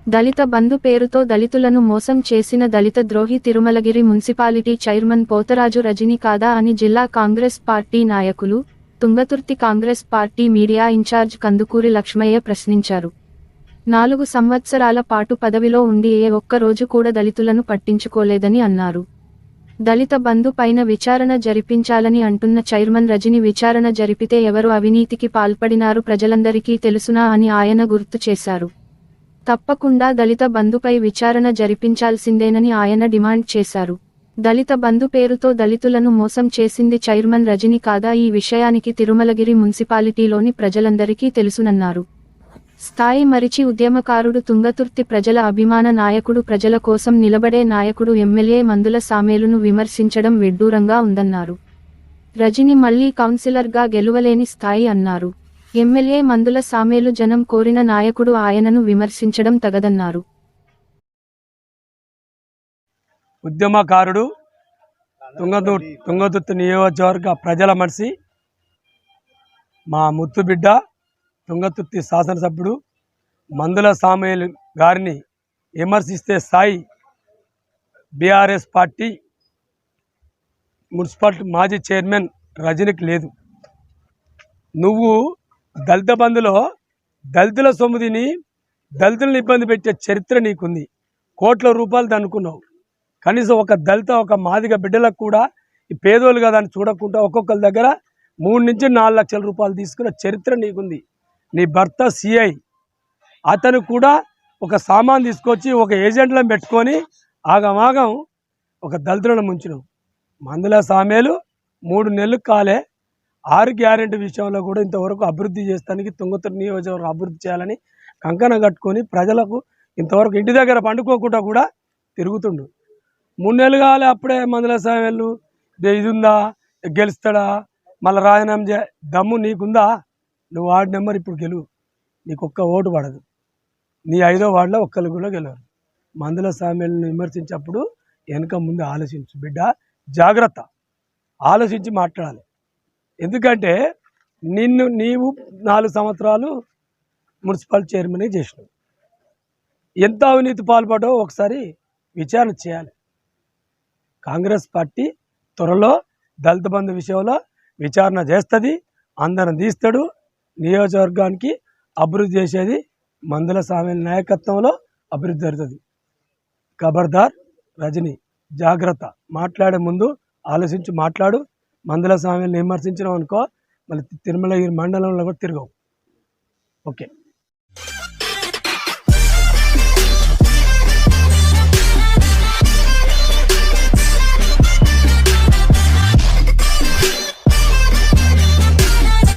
దళిత బంధు పేరుతో దళితులను మోసం చేసిన దళిత ద్రోహి తిరుమలగిరి మున్సిపాలిటీ చైర్మన్ పోతరాజు రజని కాదా అని జిల్లా కాంగ్రెస్ పార్టీ నాయకులు, Thungathurthi Congress party media incharge Kandukuri Lakshmaiah ప్రశ్నించారు. 4 సంవత్సరాల పాటు పదవిలో ఉండి ఏ ఒక్క రోజు కూడా దళితులను పట్టించుకోలేదని అన్నారు. దళిత బంధు పైన విచారణ జరిపించాలని అంటున్న చైర్మన్ రజని విచారణ జరిపితే ఎవరు అవినీతికి పాల్పడినారు ప్రజలందరికీ తెలుసునా అని ఆయన గుర్తు చేశారు. తప్పకుండా దళిత బంధుపై విచారణ జరిపించాల్సిందేనని ఆయన డిమాండ్ చేశారు. దళిత బంధు పేరుతో దళితులను మోసం చేసింది చైర్మన్ రజని కాదా? ఈ విషయానికి తిరుమలగిరి మున్సిపాలిటీలోని ప్రజలందరికీ తెలుసునన్నారు. స్థాయి మరిచి ఉద్యమకారుడు, తుంగతుర్తి ప్రజల అభిమాన నాయకుడు, ప్రజల కోసం నిలబడే నాయకుడు ఎమ్మెల్యే మందుల సామేలును విమర్శించడం విడ్డూరంగా ఉందన్నారు. రజని మళ్లీ కౌన్సిలర్గా గెలువలేని స్థాయి అన్నారు. ఎమ్మెల్యే మందుల సామేలు జనం కోరిన నాయకుడు, ఆయనను విమర్శించడం తగదన్నారు. ఉద్యమకారుడు, తుంగతుర్తి నియోజకవర్గ ప్రజల మనిషి, మా ముత్తుబిడ్డ, తుంగతుర్తి శాసనసభ్యుడు మందుల సామేలు గారిని విమర్శిస్తే స్థాయి బీఆర్ఎస్ పార్టీ మున్సిపాలిటీ మాజీ చైర్మన్ రజనికి లేదు. నువ్వు దళిత బంధులో దళితుల సొమ్ము తిని దళితులను ఇబ్బంది పెట్టే చరిత్ర నీకుంది. కోట్ల రూపాయలు దనుకున్నావు. కనీసం ఒక దళిత, ఒక మాదిగ బిడ్డలకు కూడా ఈ పేదోళ్ళు కదా అని చూడకుండా ఒక్కొక్కరి దగ్గర 3 నుంచి 4 లక్షల రూపాయలు తీసుకున్న చరిత్ర నీకుంది. నీ భర్త సిఐ, అతను కూడా ఒక సామాన్ తీసుకొచ్చి ఒక ఏజెంట్లను పెట్టుకొని ఆగమాగం ఒక దళితులను ముంచినావు. మందుల సామేలు 3 నెలలు కాలే 6 గ్యారెంటీ విషయంలో కూడా ఇంతవరకు అభివృద్ధి చేస్తానికి తుంగతుర్తి నియోజకవర్గం అభివృద్ధి చేయాలని కంకణం కట్టుకొని ప్రజలకు ఇంతవరకు ఇంటి దగ్గర పండుకోకుండా కూడా తిరుగుతుండు. 3 నెలలు కాలే అప్పుడే మందుల సామేలు ఇది ఉందా, గెలుస్తాడా, మళ్ళీ రాజీనామా దమ్ము నీకుందా? నువ్వు వార్డు నెంబర్ ఇప్పుడు గెలువు, నీకు ఒక్క ఓటు పడదు. నీ 5వ వార్డులో ఒక్కరు కూడా గెలవరు. మందుల సామేలను విమర్శించేప్పుడు వెనక ముందు ఆలోచించు బిడ్డ, జాగ్రత్త, ఆలోచించి మాట్లాడాలి. ఎందుకంటే నీవు 4 సంవత్సరాలు మున్సిపల్ చైర్మన్ చేసినావు. ఎంత అవినీతి పాల్పడో ఒకసారి విచారణ చేయాలి. కాంగ్రెస్ పార్టీ త్వరలో దళిత బంధు విషయంలో విచారణ చేస్తుంది, అందరం తీస్తాడు. నియోజకవర్గానికి అభివృద్ధి చేసేది మందుల సామేలు నాయకత్వంలో అభివృద్ధి జరుగుతుంది. ఖబర్దార్ రజని, జాగ్రత్త, మాట్లాడే ముందు ఆలోచించి మాట్లాడు. మందుల సామేలను విమర్శించడం అనుకో, మళ్ళీ తిరుమలగిరి మండలంలో కూడా తిరగవు. ఓకే.